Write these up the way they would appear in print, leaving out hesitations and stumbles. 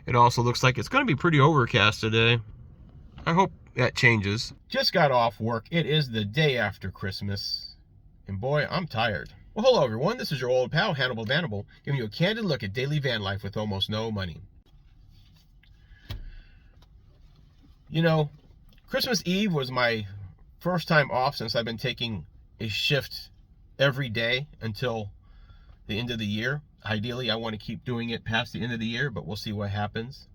It also looks like it's going to be pretty overcast today. I hope that changes. Just got off work. It is the day after Christmas. And boy, I'm tired. Well, hello everyone. This is your old pal, Hannibal the VANnibal, giving you a candid look at daily van life with almost no money. You know, Christmas Eve was my first time off since I've been taking a shift every day until the end of the year. Ideally, I want to keep doing it past the end of the year, but we'll see what happens.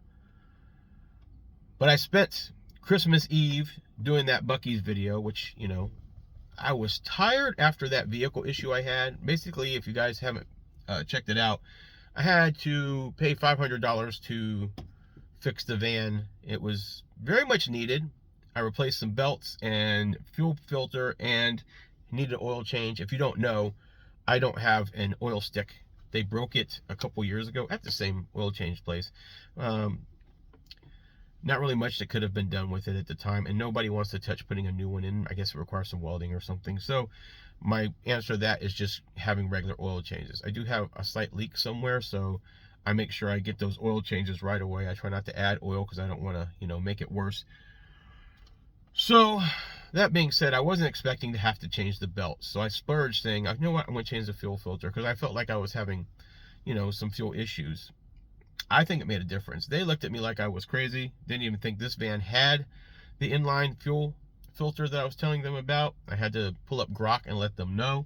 But I spent Christmas Eve doing that Buc-ee's video, which, you know, I was tired after that vehicle issue I had. Basically, if you guys haven't checked it out, I had to pay $500 to fix the van. It was very much needed. I replaced some belts and fuel filter and needed an oil change. If you don't know, I don't have an oil stick. They broke it a couple years ago at the same oil change place. Not really much that could have been done with it at the time, and nobody wants to touch putting a new one in. I guess it requires some welding or something. So my answer to that is just having regular oil changes. I do have a slight leak somewhere, so I make sure I get those oil changes right away. I try not to add oil because I don't want to, you know, make it worse. So that being said, I wasn't expecting to have to change the belt. So I splurged saying, you know what, I'm going to change the fuel filter because I felt like I was having, you know, some fuel issues. I think it made a difference. They looked at me like I was crazy. Didn't even think this van had the inline fuel filter that I was telling them about. I had to pull up Grok and let them know.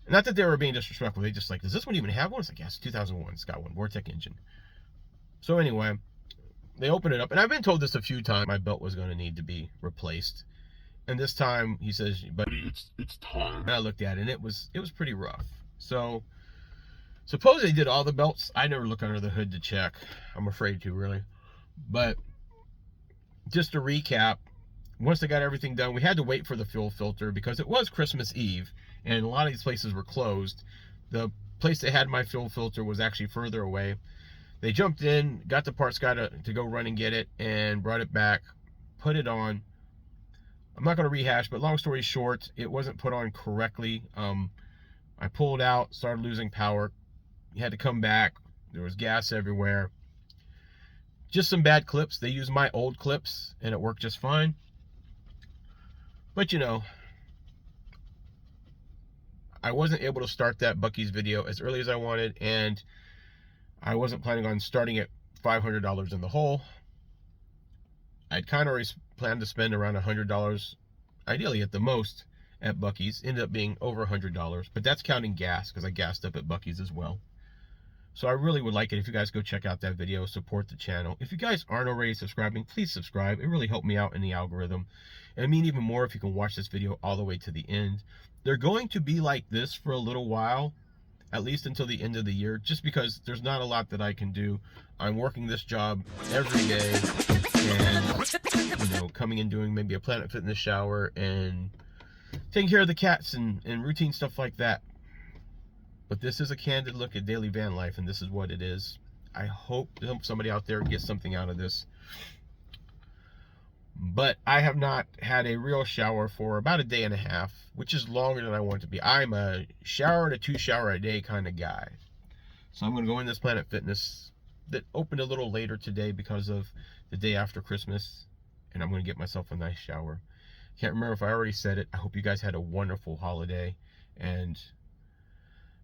Not that they were being disrespectful. They just like, does this one even have one? It's like, yes, 2001. It's got one. Vortec engine. So anyway, they opened it up. And I've been told this a few times. My belt was going to need to be replaced. And this time he says, but it's time. And I looked at it and it was pretty rough. So suppose they did all the belts. I never look under the hood to check. I'm afraid to, really. But just to recap, once they got everything done, we had to wait for the fuel filter because it was Christmas Eve and a lot of these places were closed. The place that had my fuel filter was actually further away. They jumped in, got the parts guy to go run and get it, and brought it back, put it on. I'm not going to rehash, but long story short, it wasn't put on correctly. I pulled out, started losing power. You had to come back. There was gas everywhere. Just some bad clips. They used my old clips and it worked just fine. But you know, I wasn't able to start that Buc-ee's video as early as I wanted, and I wasn't planning on starting at $500 in the hole. I'd kind of already planned to spend around $100, ideally at the most, at Buc-ee's. Ended up being over $100, but that's counting gas because I gassed up at Buc-ee's as well. So I really would like it if you guys go check out that video, support the channel. If you guys aren't already subscribing, please subscribe. It really helped me out in the algorithm. And I mean even more if you can watch this video all the way to the end. They're going to be like this for a little while, at least until the end of the year, just because there's not a lot that I can do. I'm working this job every day and, you know, coming and doing maybe a Planet Fitness shower and taking care of the cats and routine stuff like that. But this is a candid look at daily van life, and this is what it is. I hope somebody out there gets something out of this. But I have not had a real shower for about a day and a half, which is longer than I want it to be. I'm a shower to 2 shower a day kind of guy. So I'm going to go in this Planet Fitness that opened a little later today because of the day after Christmas, and I'm going to get myself a nice shower. Can't remember if I already said it. I hope you guys had a wonderful holiday, and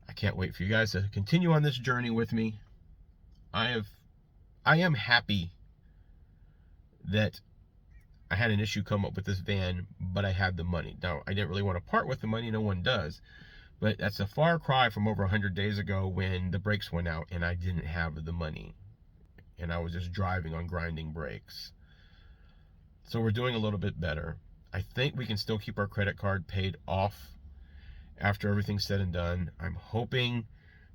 I can't wait for you guys to continue on this journey with me. I am happy that I had an issue come up with this van, but I had the money. Now, I didn't really want to part with the money. No one does. But that's a far cry from over 100 days ago when the brakes went out and I didn't have the money. And I was just driving on grinding brakes. So we're doing a little bit better. I think we can still keep our credit card paid off after everything's said and done. I'm hoping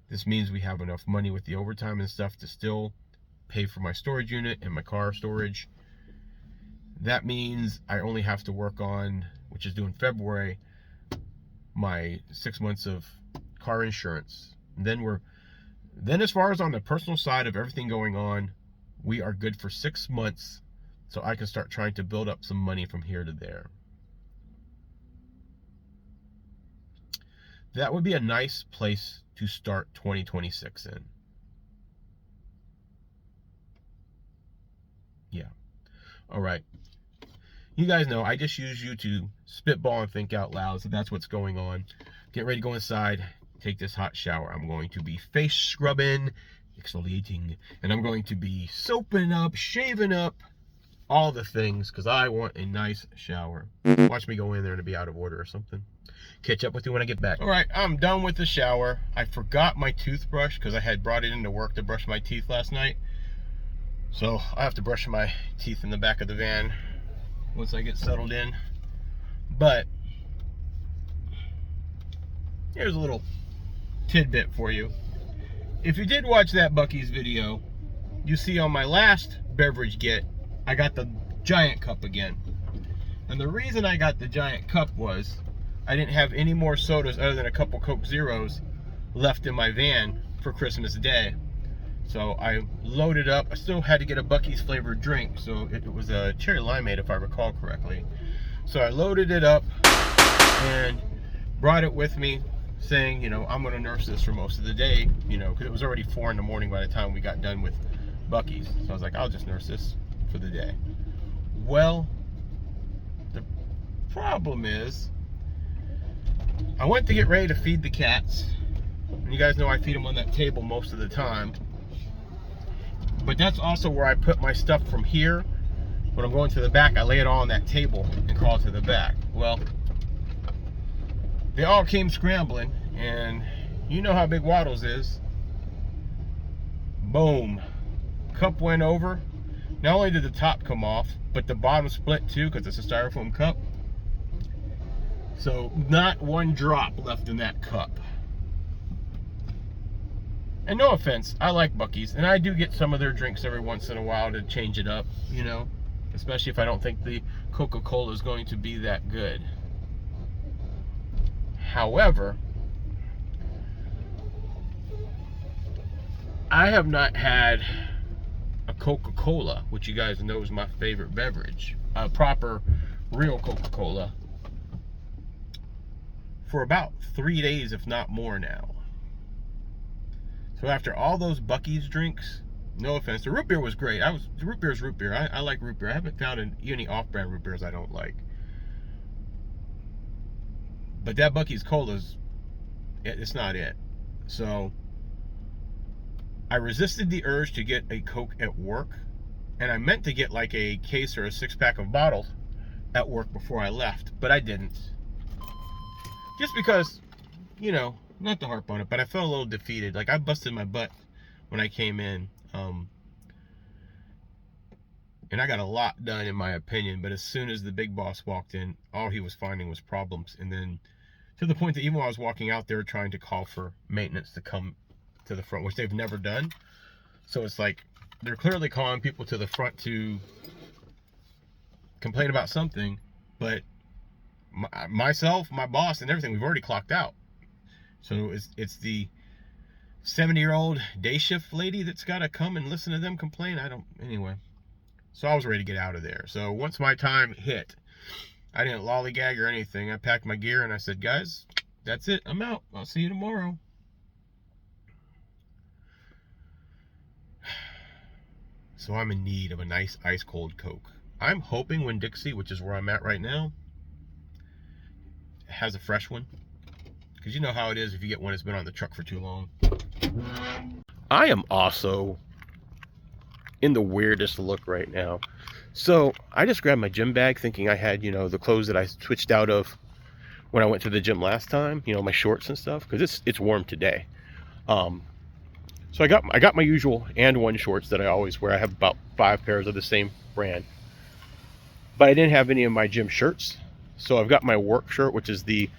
this means we have enough money with the overtime and stuff to still pay for my storage unit and my car storage. That means I only have to work on, which is due in February, my 6 months of car insurance. And then as far as on the personal side of everything going on, we are good for 6 months, so I can start trying to build up some money from here to there. That would be a nice place to start 2026 in. Yeah. All right. You guys know I just use you to spitball and think out loud, so that's what's going on. Get ready to go inside, take this hot shower. I'm going to be face scrubbing, exfoliating, and I'm going to be soaping up, shaving up, all the things, because I want a nice shower. Watch me go in there and be out of order or something. Catch up with you when I get back. All right, I'm done with the shower. I forgot my toothbrush because I had brought it into work to brush my teeth last night. So I have to brush my teeth in the back of the van once I get settled in. But here's a little tidbit for you. If you did watch that Buc-ee's video, you see on my last beverage get, I got the giant cup again. And the reason I got the giant cup was I didn't have any more sodas other than a couple Coke Zeros left in my van for Christmas Day. So I loaded up. I still had to get a Buc-ee's flavored drink, so it was a cherry limeade if I recall correctly. So I loaded it up and brought it with me, saying, you know, I'm going to nurse this for most of the day, you know, because it was already 4 in the morning by the time we got done with Buc-ee's. So I was like, I'll just nurse this for the day. Well, the problem is, I went to get ready to feed the cats. And you guys know I feed them on that table most of the time. But that's also where I put my stuff from here. When I'm going to the back, I lay it all on that table and crawl to the back. Well, they all came scrambling, and you know how big Waddles is. Boom. Cup went over. Not only did the top come off, but the bottom split too, because it's a styrofoam cup. So not one drop left in that cup. And no offense, I like Buc-ee's, and I do get some of their drinks every once in a while to change it up, you know, especially if I don't think the Coca-Cola is going to be that good. However, I have not had a Coca-Cola, which you guys know is my favorite beverage, a proper, real Coca-Cola, for about 3 days, if not more now. So after all those Buc-ee's drinks, no offense, the root beer was great. Root beer is root beer. I like root beer. I haven't found any off-brand root beers I don't like. But that Buc-ee's Cola's, it's not it. So I resisted the urge to get a Coke at work, and I meant to get like a case or a 6-pack of bottles at work before I left, but I didn't. Just because, you know, not to harp on it, but I felt a little defeated. Like, I busted my butt when I came in, and I got a lot done in my opinion, but as soon as the big boss walked in, all he was finding was problems. And then to the point that even while I was walking out, they were trying to call for maintenance to come to the front, which they've never done. So it's like they're clearly calling people to the front to complain about something, but myself, my boss, and everything, we've already clocked out. So it's the 70-year-old day shift lady that's got to come and listen to them complain. Anyway. So I was ready to get out of there. So once my time hit, I didn't lollygag or anything. I packed my gear and I said, guys, that's it. I'm out. I'll see you tomorrow. So I'm in need of a nice ice cold Coke. I'm hoping Winn-Dixie, which is where I'm at right now, has a fresh one. Because you know how it is if you get one that's been on the truck for too long. I am also in the weirdest look right now. So I just grabbed my gym bag thinking I had, you know, the clothes that I switched out of when I went to the gym last time, you know, my shorts and stuff, because it's warm today. So I got my usual and1 shorts that I always wear. I have about 5 pairs of the same brand. But I didn't have any of my gym shirts. So I've got my work shirt, which is the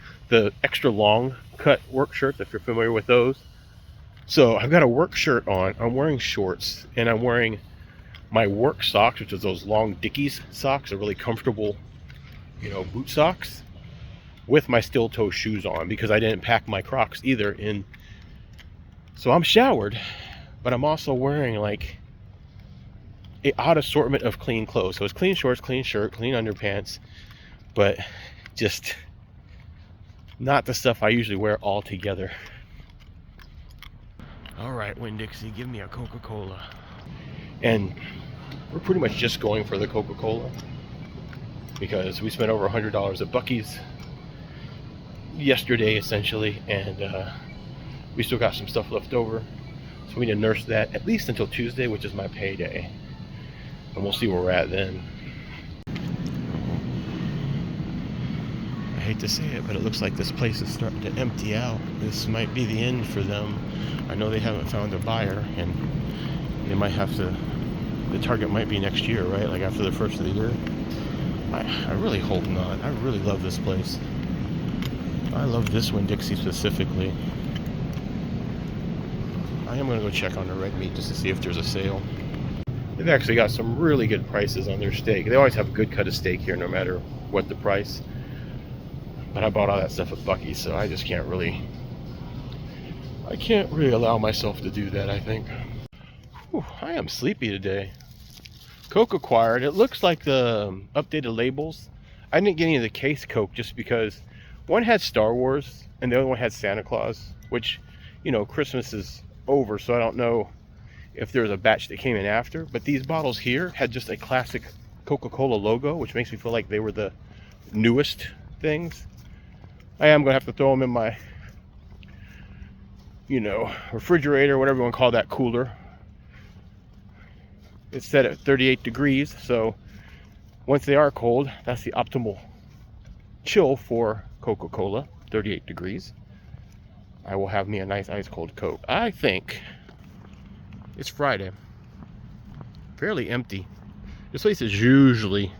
extra long cut work shirts, if you're familiar with those. So I've got a work shirt on, I'm wearing shorts, and I'm wearing my work socks, which is those long Dickies socks, are really comfortable, you know, boot socks, with my steel toe shoes on, because I didn't pack my Crocs either. So I'm showered, but I'm also wearing like an odd assortment of clean clothes. So it's clean shorts, clean shirt, clean underpants, but just not the stuff I usually wear all together. All right, Winn-Dixie, give me a Coca-Cola. And we're pretty much just going for the Coca-Cola because we spent over $100 at Buc-ee's yesterday, essentially, and we still got some stuff left over. So we need to nurse that at least until Tuesday, which is my payday. And we'll see where we're at then. I hate to say it, but it looks like this place is starting to empty out. This might be the end for them. I know they haven't found a buyer, and they might have to, the target might be next year, right? Like after the first of the year. I really hope not. I really love this place. I love this Winn-Dixie specifically. I am going to go check on the red meat just to see if there's a sale. They've actually got some really good prices on their steak. They always have a good cut of steak here no matter what the price. But I bought all that stuff at Buc-ee's, so I just can't really... I can't really allow myself to do that, I think. Whew, I am sleepy today. Coke acquired. It looks like the updated labels. I didn't get any of the case Coke just because one had Star Wars and the other one had Santa Claus, which, you know, Christmas is over, so I don't know if there's a batch that came in after. But these bottles here had just a classic Coca-Cola logo, which makes me feel like they were the newest things. I am going to have to throw them in my, you know, refrigerator, whatever you want to call that, cooler. It's set at 38 degrees, so once they are cold, that's the optimal chill for Coca-Cola, 38 degrees. I will have me a nice ice cold Coke. I think it's Friday. Fairly empty. This place is usually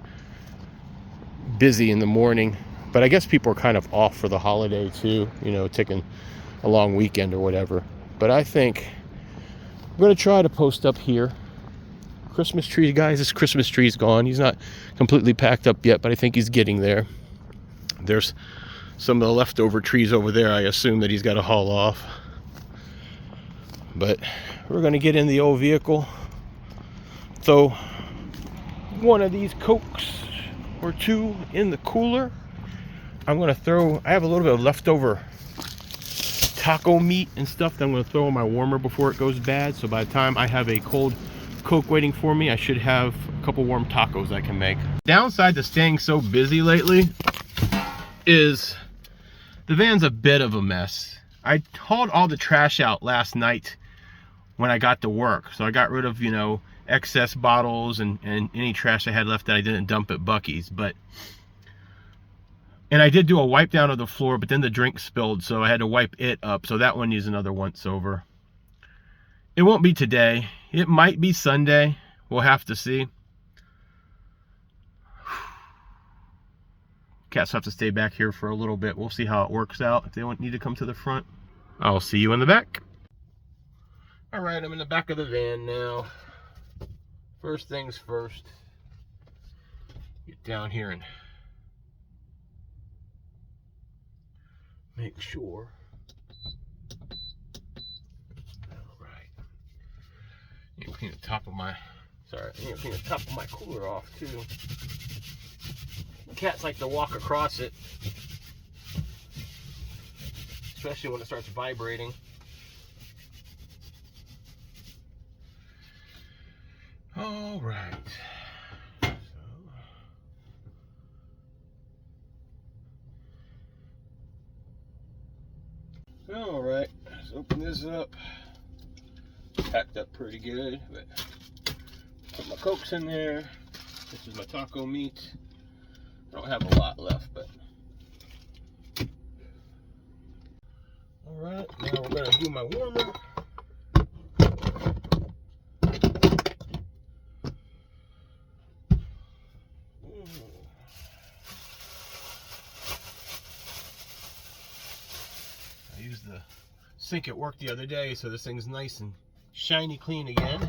busy in the morning, but I guess people are kind of off for the holiday too, you know, taking a long weekend or whatever. But I think I'm going to try to post up here. Christmas tree, guys, this Christmas tree's gone. He's not completely packed up yet, but I think he's getting there. There's some of the leftover trees over there, I assume, that he's got to haul off. But we're going to get in the old vehicle, throw one of these Cokes or two in the cooler. I'm going to throw, I have a little bit of leftover taco meat and stuff that I'm going to throw in my warmer before it goes bad. So by the time I have a cold Coke waiting for me, I should have a couple warm tacos I can make. Downside to staying so busy lately is the van's a bit of a mess. I hauled all the trash out last night when I got to work. So I got rid of, you know, excess bottles and any trash I had left that I didn't dump at Buc-ee's. And I did do a wipe down of the floor, but then the drink spilled, so I had to wipe it up. So that one needs another once over. It won't be today. It might be Sunday. We'll have to see. Cats have to stay back here for a little bit. We'll see how it works out. If they need to come to the front, I'll see you in the back. All right, I'm in the back of the van now. First things first. Get down here and make sure. You can clean the top of my, sorry, you can clean the top of my cooler off too. Cats like to walk across it, especially when it starts vibrating. All right. All right, let's open this up. Packed up pretty good, but put my Cokes in there. This is my taco meat. I don't have a lot left, but all right, now we're gonna do my warmer. I used the sink at work the other day, so this thing's nice and shiny clean again.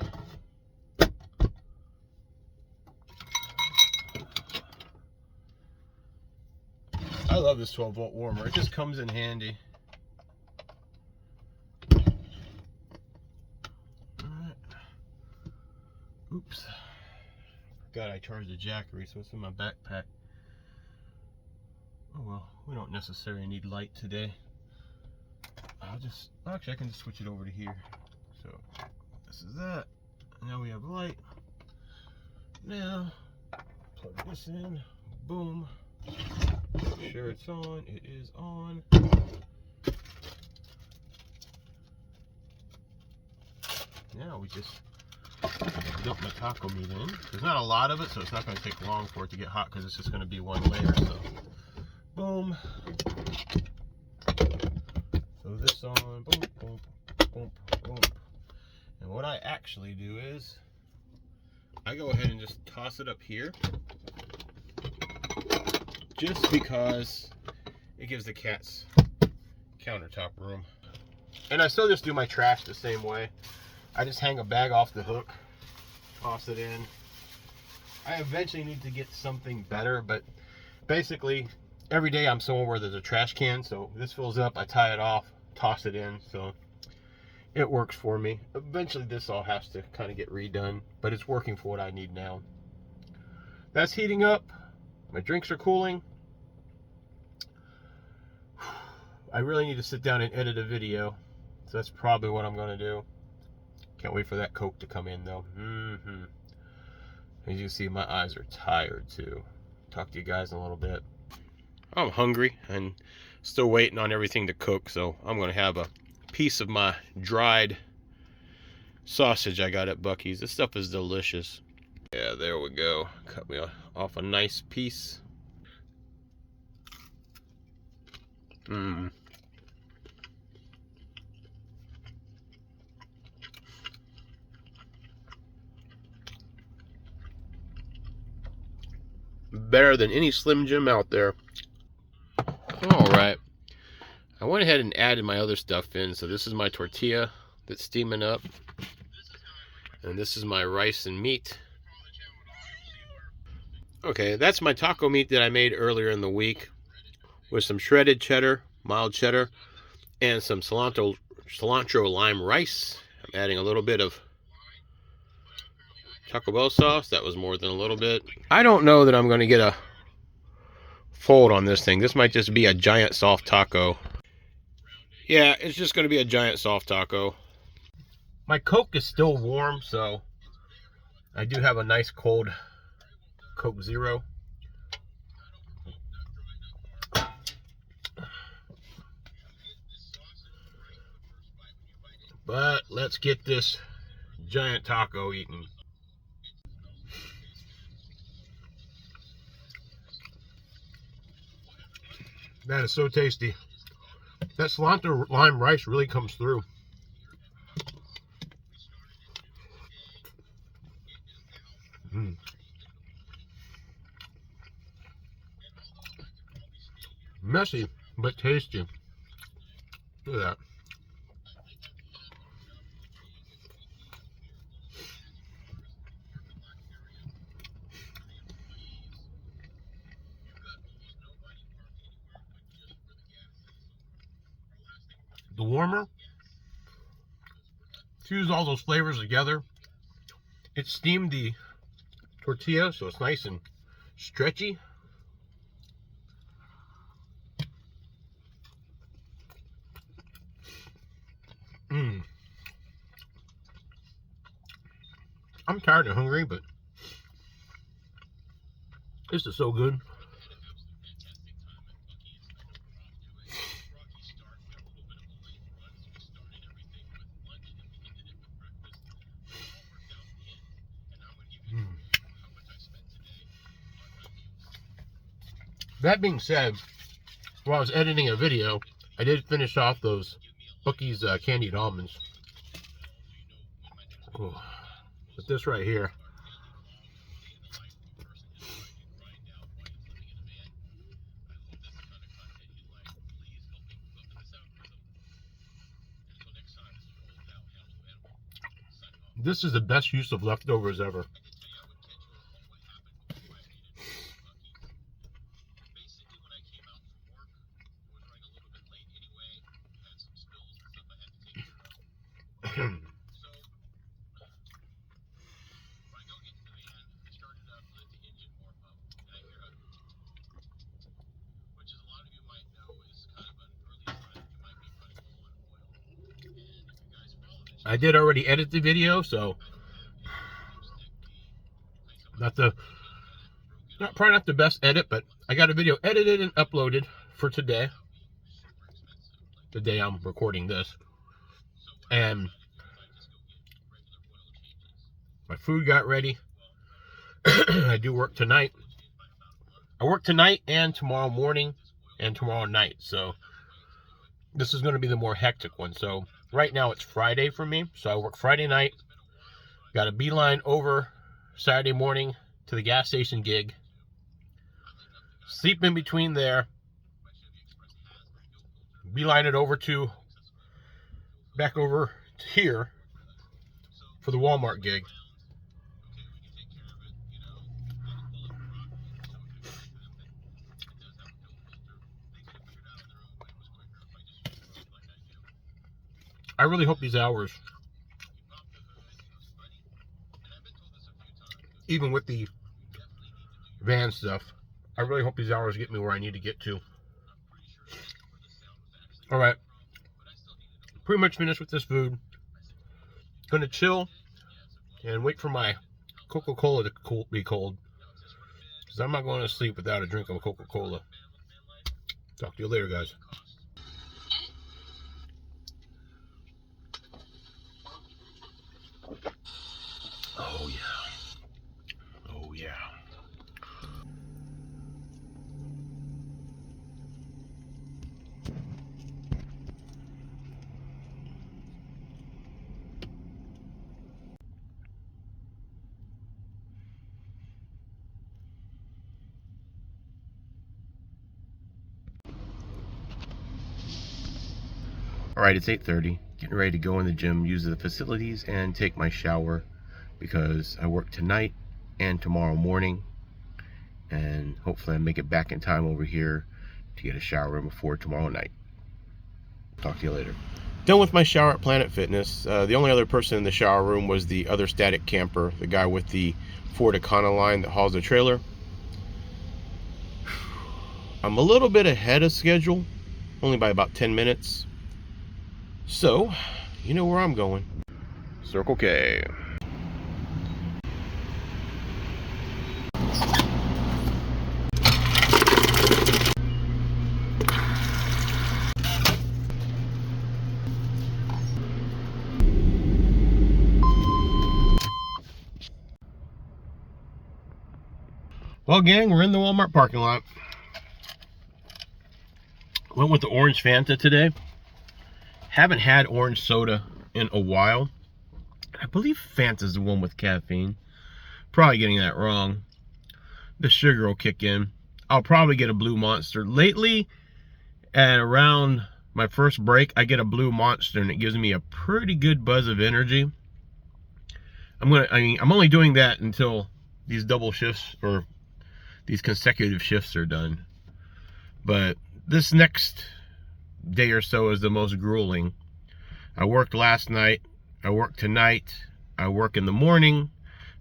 I love this 12-volt warmer. It just comes in handy. Alright. Oops. Forgot I charged the Jackery, so it's in my backpack. Oh well, we don't necessarily need light today. Actually I can just switch it over to here. So this is that. Now we have light. Now, plug this in. Boom. Make sure it's on. It is on. Now we just dump my taco meat in. There's not a lot of it, so it's not going to take long for it to get hot because it's just going to be one layer. So, boom. Throw this on. Boom, boom, boom, boom. And what I actually do is I go ahead and just toss it up here, just because it gives the cats countertop room. And I still just do my trash the same way. I just hang a bag off the hook, toss it in. I eventually need to get something better, but basically every day I'm somewhere where there's a trash can, so this fills up, I tie it off, toss it in, so it works for me. Eventually this all has to kind of get redone, but it's working for what I need now. That's heating up. My drinks are cooling. I really need to sit down and edit a video, so that's probably what I'm going to do. Can't wait for that Coke to come in though. As you can see, my eyes are tired too. Talk to you guys in a little bit. I'm hungry and still waiting on everything to cook, so I'm going to have a piece of my dried sausage I got at Buc-ee's. This stuff is delicious. Yeah, there we go. Cut me off a nice piece. Better than any Slim Jim out there. Alright, I went ahead and added my other stuff in. So this is my tortilla that's steaming up, and this is my rice and meat. Okay, that's my taco meat that I made earlier in the week with some shredded cheddar, mild cheddar, and some cilantro lime rice. I'm adding a little bit of Taco Bell sauce. That was more than a little bit. I don't know that I'm going to get a fold on this thing. This might just be a giant soft taco. Yeah, it's just going to be a giant soft taco. My Coke is still warm, so I do have a nice cold Coke Zero. But let's get this giant taco eaten. That is so tasty. That cilantro lime rice really comes through. Messy, but tasty. Look at that. The warmer fuse all those flavors together. It steamed the tortilla, so it's nice and stretchy. I'm tired and hungry, but this is so good. That being said, while I was editing a video, I did finish off those Buc-ee's candied almonds. Oh, but this right here, this is the best use of leftovers ever. I did already edit the video, so Probably not the best edit, but I got a video edited and uploaded for today, the day I'm recording this. And my food got ready. I do work tonight. I work tonight and tomorrow morning and tomorrow night. So this is going to be the more hectic one. So right now it's Friday for me. So I work Friday night. Got a beeline over Saturday morning to the gas station gig. Sleep in between there. Beeline it over to back over to here for the Walmart gig. I really hope these hours, even with the van stuff, I really hope these hours get me where I need to get to. All right, pretty much finished with this food. Gonna chill and wait for my Coca-Cola to be cold, because I'm not going to sleep without a drink of Coca-Cola. Talk to you later, guys. Oh yeah. Oh yeah. All right, it's 8:30. Getting ready to go in the gym, use the facilities, and take my shower, because I work tonight and tomorrow morning, and hopefully I make it back in time over here to get a shower in before tomorrow night. Talk to you later. Done with my shower at Planet Fitness. The only other person in the shower room was the other static camper, the guy with the Ford Econoline that hauls the trailer. I'm a little bit ahead of schedule, only by about 10 minutes. So, you know where I'm going. Circle K. Well, gang, we're in the Walmart parking lot. Went with the orange Fanta today. Haven't had orange soda in a while. I believe Fanta's the one with caffeine. Probably getting that wrong. The sugar will kick in. I'll probably get a Blue Monster. Lately, at around my first break, I get a Blue Monster and it gives me a pretty good buzz of energy. I'm only doing that until these double shifts or these consecutive shifts are done. But this next day or so is the most grueling. I worked last night, I work tonight, I work in the morning,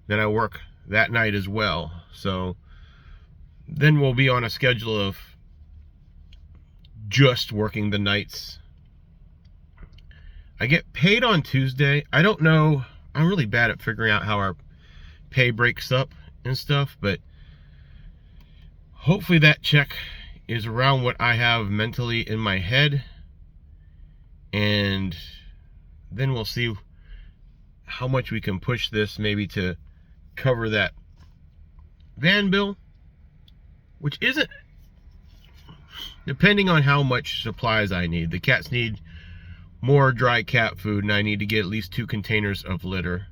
then I work that night as well. So then we'll be on a schedule of just working the nights. I get paid on Tuesday. I don't know, I'm really bad at figuring out how our pay breaks up and stuff, but hopefully that check is around what I have mentally in my head, and then we'll see how much we can push this, maybe to cover that van bill, which isn't, depending on how much supplies I need. The cats need more dry cat food, and I need to get at least 2 containers of litter,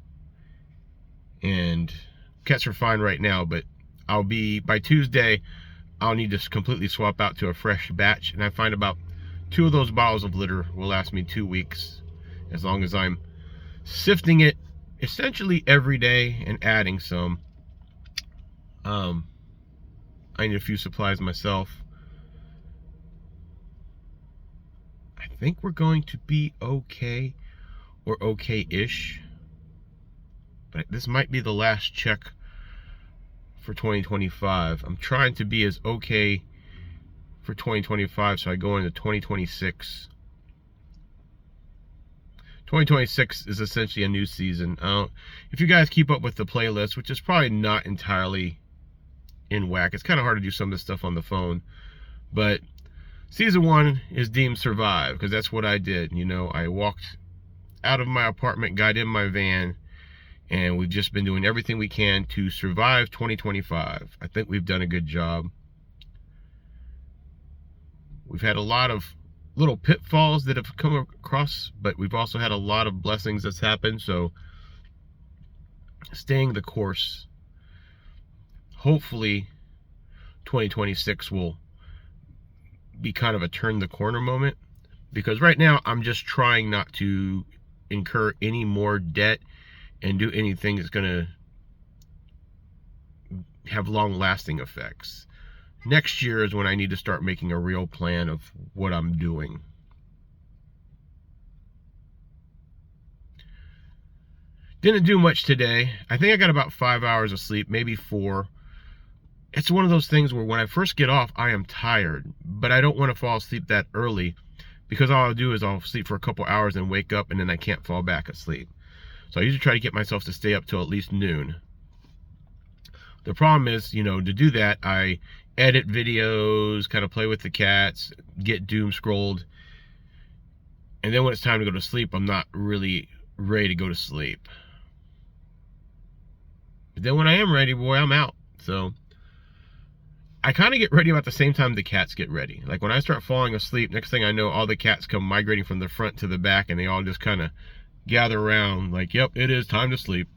and cats are fine right now, but by Tuesday I'll need to completely swap out to a fresh batch, and I find about 2 of those bottles of litter will last me 2 weeks, as long as I'm sifting it essentially every day and adding some. I need a few supplies myself. I think we're going to be okay, or okay-ish, but this might be the last check for 2025. I'm trying to be as okay for 2025 so I go into 2026. 2026 is essentially a new season. If you guys keep up with the playlist, which is probably not entirely in whack, it's kind of hard to do some of this stuff on the phone, but season 1 is deemed survive, because that's what I did. You know, I walked out of my apartment, got in my van, and we've just been doing everything we can to survive 2025. I think we've done a good job. We've had a lot of little pitfalls that have come across, but we've also had a lot of blessings that's happened. So staying the course, hopefully 2026 will be kind of a turn the corner moment, because right now I'm just trying not to incur any more debt and do anything that's going to have long lasting effects. Next year is when I need to start making a real plan of what I'm doing. Didn't do much today. I think I got about 5 hours of sleep, maybe 4. It's one of those things where when I first get off, I am tired, but I don't want to fall asleep that early, because all I'll do is I'll sleep for a couple hours and wake up, and then I can't fall back asleep. So I usually try to get myself to stay up till at least noon. The problem is, you know, to do that, I edit videos, kind of play with the cats, get doom scrolled, and then when it's time to go to sleep, I'm not really ready to go to sleep. But then when I am ready, boy, I'm out. So I kind of get ready about the same time the cats get ready. Like when I start falling asleep, next thing I know, all the cats come migrating from the front to the back, and they all just kind of gather around like, yep, it is time to sleep.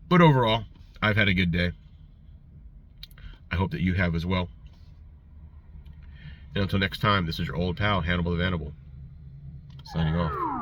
But overall, I've had a good day. I hope that you have as well. And until next time, this is your old pal, Hannibal the VANnibal, signing off.